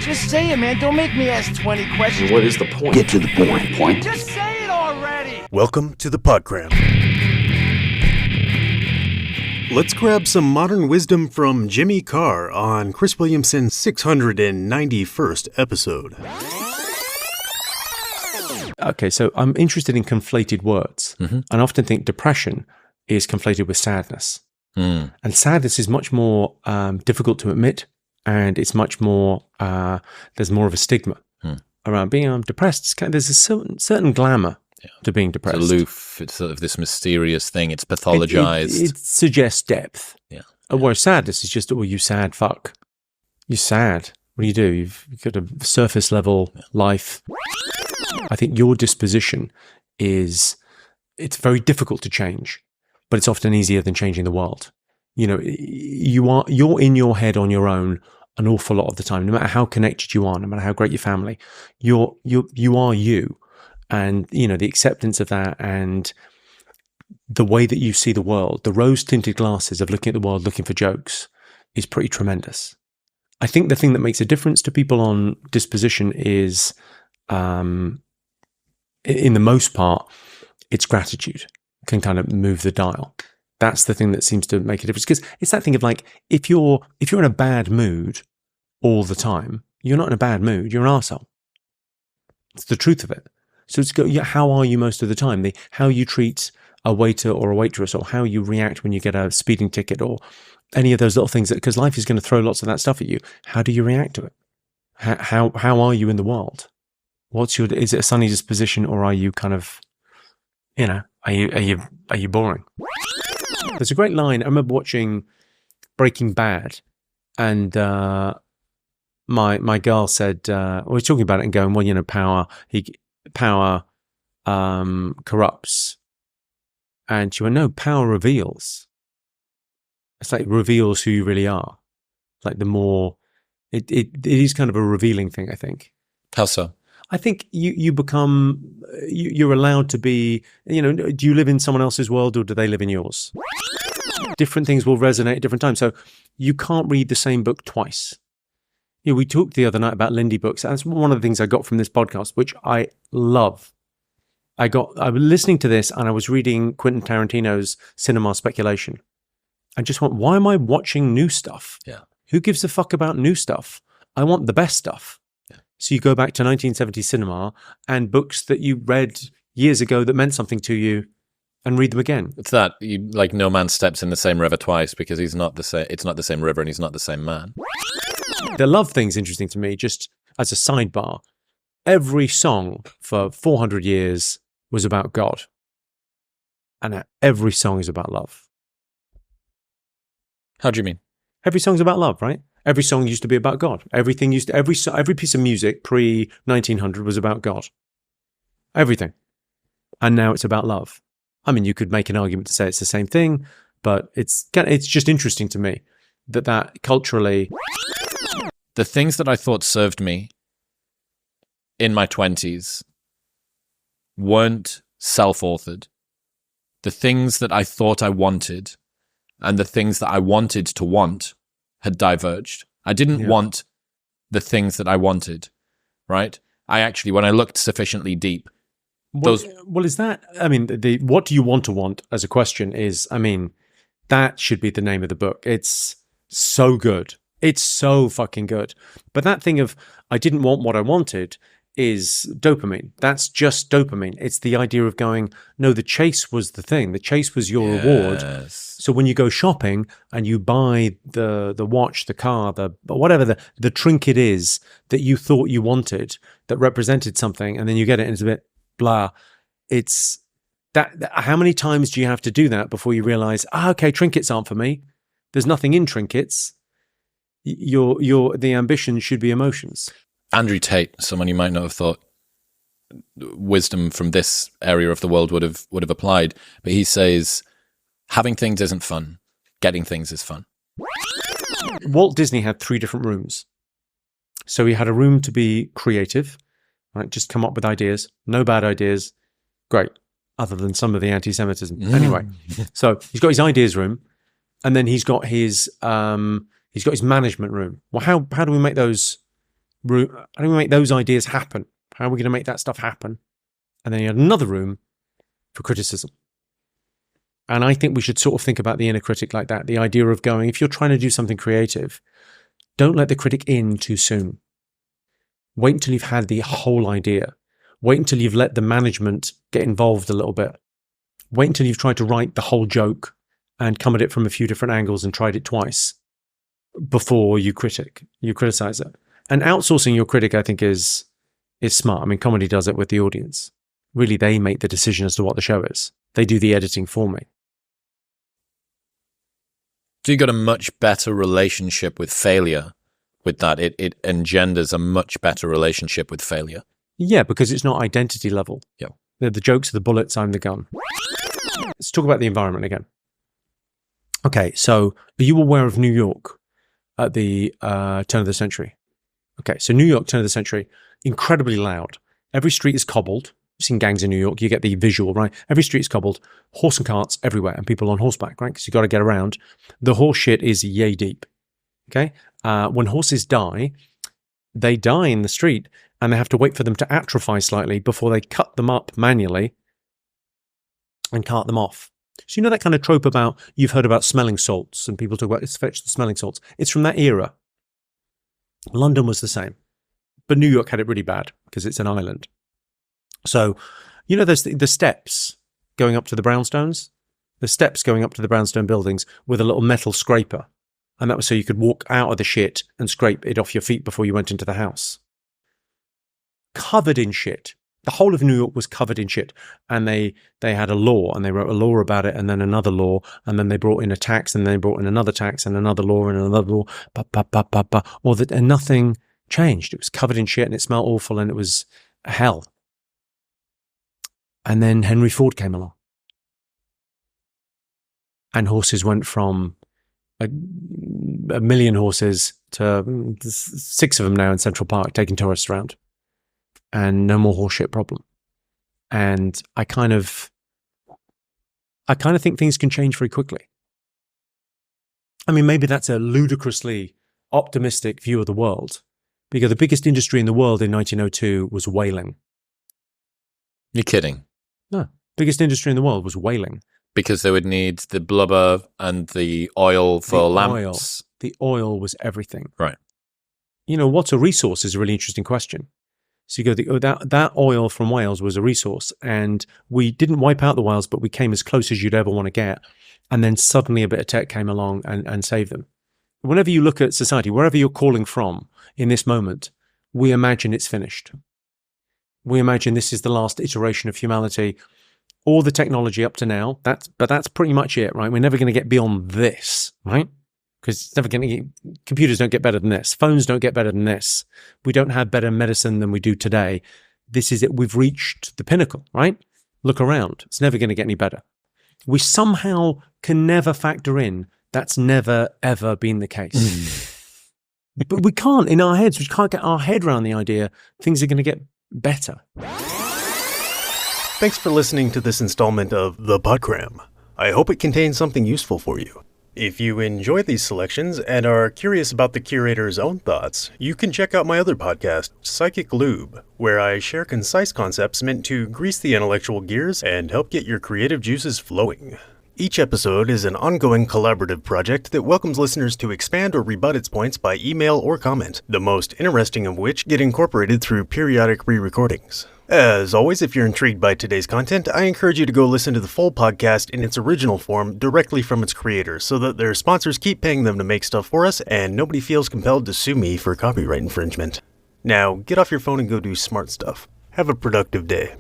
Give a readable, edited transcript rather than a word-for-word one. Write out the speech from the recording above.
Just say it, man. Don't make me ask 20 questions. What is the point? Get to the point. Just say it already. Welcome to the Podcram. Let's grab some modern wisdom from Jimmy Carr on Chris Williamson's 691st episode. Okay, so I'm interested in conflated words. And I often think depression is conflated with sadness. And sadness is much more difficult to admit, and it's much more, there's more of a stigma around being depressed. There's a certain glamour to being depressed. It's aloof, it's sort of this mysterious thing, it's pathologized. It suggests depth. Yeah. Whereas sadness is just, oh, you sad fuck. You're sad. What do? You've got a surface level life. I think your disposition it's very difficult to change, but it's often easier than changing the world. You know, you're in your head on your own an awful lot of the time, no matter how connected you are, no matter how great your family, you are you. And, you know, the acceptance of that and the way that you see the world, the rose-tinted glasses of looking at the world, looking for jokes, is pretty tremendous. I think the thing that makes a difference to people on disposition is, in the most part, it's gratitude can kind of move the dial. That's the thing that seems to make a difference. Because it's that thing of like, if you're in a bad mood all the time, you're not in a bad mood, you're an arsehole. It's the truth of it. So it's how are you most of the time? How you treat a waiter or a waitress, or how you react when you get a speeding ticket, or any of those little things, because life is going to throw lots of that stuff at you. How do you react to it? How are you in the world? Is it a sunny disposition, or are you kind of, you know, are you boring? There's a great line. I remember watching Breaking Bad, and my girl said, we were talking about it and going, well, you know, power corrupts. And she went, no, power reveals. It's like reveals who you really are. Like the more, it is kind of a revealing thing, I think. How so? I think you become, you're allowed to be, you know, do you live in someone else's world or do they live in yours? Different things will resonate at different times. So you can't read the same book twice. You know, we talked the other night about Lindy books. That's one of the things I got from this podcast, which I love. I was listening to this and I was reading Quentin Tarantino's Cinema Speculation. I just went, why am I watching new stuff? Yeah. Who gives a fuck about new stuff? I want the best stuff. Yeah. So you go back to 1970s cinema and books that you read years ago that meant something to you and read them again. It's that, like, no man steps in the same river twice, because he's not the same. It's not the same river and he's not the same man. The love thing's interesting to me, just as a sidebar. Every song for 400 years was about God. And now every song is about love. How do you mean? Every song's about love, right? Every song used to be about God. Every piece of music pre-1900 was about God. Everything. And now it's about love. I mean, you could make an argument to say it's the same thing, but it's just interesting to me that culturally... The things that I thought served me in my 20s weren't self-authored. The things that I thought I wanted and the things that I wanted to want had diverged. I didn't want the things that I wanted, right? I actually, when I looked sufficiently deep, Well, is that, I mean, what do you want to want as a question is, I mean, that should be the name of the book. It's so good. It's so fucking good. But that thing of, I didn't want what I wanted is dopamine. That's just dopamine. It's the idea of going, no, the chase was the thing. The chase was your reward. So when you go shopping and you buy the watch, the car, whatever the trinket is that you thought you wanted that represented something, and then you get it and it's a bit blah. It's that. How many times do you have to do that before you realize, okay, trinkets aren't for me. There's nothing in trinkets. The ambition should be emotions. Andrew Tate, someone you might not have thought wisdom from this area of the world would have applied, but he says, having things isn't fun. Getting things is fun. Walt Disney had 3 different rooms. So he had a room to be creative, right? Just come up with ideas. No bad ideas. Great. Other than some of the anti-Semitism. Anyway, so he's got his ideas room, and then he's got his management room. Well, how do we make those How do we make those ideas happen? How are we going to make that stuff happen? And then you had another room for criticism. And I think we should sort of think about the inner critic like that. The idea of going, if you're trying to do something creative, don't let the critic in too soon. Wait until you've had the whole idea. Wait until you've let the management get involved a little bit. Wait until you've tried to write the whole joke and come at it from a few different angles and tried it twice before you criticize it. And outsourcing your critic, I think, is smart. I mean, comedy does it with the audience. Really, they make the decision as to what the show is. They do the editing for me. So you got a much better relationship with failure with that. It engenders a much better relationship with failure. Yeah, because it's not identity level. Yeah. The jokes are the bullets, I'm the gun. Let's talk about the environment again. Okay, so are you aware of New York at the turn of the century? Okay, so New York, turn of the century, incredibly loud. Every street is cobbled. You've seen gangs in New York, you get the visual, right? Every street is cobbled, horse and carts everywhere, and people on horseback, right? Because you've got to get around. The horse shit is yay deep, okay? When horses die, they die in the street, and they have to wait for them to atrophy slightly before they cut them up manually and cart them off. So you know that kind of trope about, you've heard about smelling salts, and people talk about, let's fetch the smelling salts. It's from that era. London was the same. But New York had it really bad because it's an island. So, you know, there's the steps going up to the brownstones? The steps going up to the brownstone buildings with a little metal scraper. And that was so you could walk out of the shit and scrape it off your feet before you went into the house. Covered in shit. The whole of New York was covered in shit. And they had a law, and they wrote a law about it, and then another law, and then they brought in a tax, and then they brought in another tax, and another law, and another law, and nothing changed. It was covered in shit, and it smelled awful, and it was hell. And then Henry Ford came along. And horses went from a million horses to 6 of them now in Central Park, taking tourists around. And no more horse shit problem. And I kind of think things can change very quickly. I mean, maybe that's a ludicrously optimistic view of the world, because the biggest industry in the world in 1902 was whaling. You're kidding. No, biggest industry in the world was whaling. Because they would need the blubber and the oil for lamps. The oil was everything. Right. You know, what's a resource is a really interesting question. So you go, that oil from whales was a resource, and we didn't wipe out the whales, but we came as close as you'd ever want to get. And then suddenly a bit of tech came along and saved them. Whenever you look at society, wherever you're calling from in this moment, we imagine it's finished. We imagine this is the last iteration of humanity. All the technology up to now, but that's pretty much it, right? We're never going to get beyond this, right? Because it's never going to get, computers don't get better than this. Phones don't get better than this. We don't have better medicine than we do today. This is it. We've reached the pinnacle, right? Look around. It's never going to get any better. We somehow can never factor in that's never, ever been the case. But we can't, in our heads, we can't get our head around the idea things are going to get better. Thanks for listening to this installment of The Podcram. I hope it contains something useful for you. If you enjoy these selections and are curious about the curator's own thoughts, you can check out my other podcast, Psychic Lube, where I share concise concepts meant to grease the intellectual gears and help get your creative juices flowing. Each episode is an ongoing collaborative project that welcomes listeners to expand or rebut its points by email or comment, the most interesting of which get incorporated through periodic re-recordings. As always, if you're intrigued by today's content, I encourage you to go listen to the full podcast in its original form directly from its creators so that their sponsors keep paying them to make stuff for us and nobody feels compelled to sue me for copyright infringement. Now, get off your phone and go do smart stuff. Have a productive day.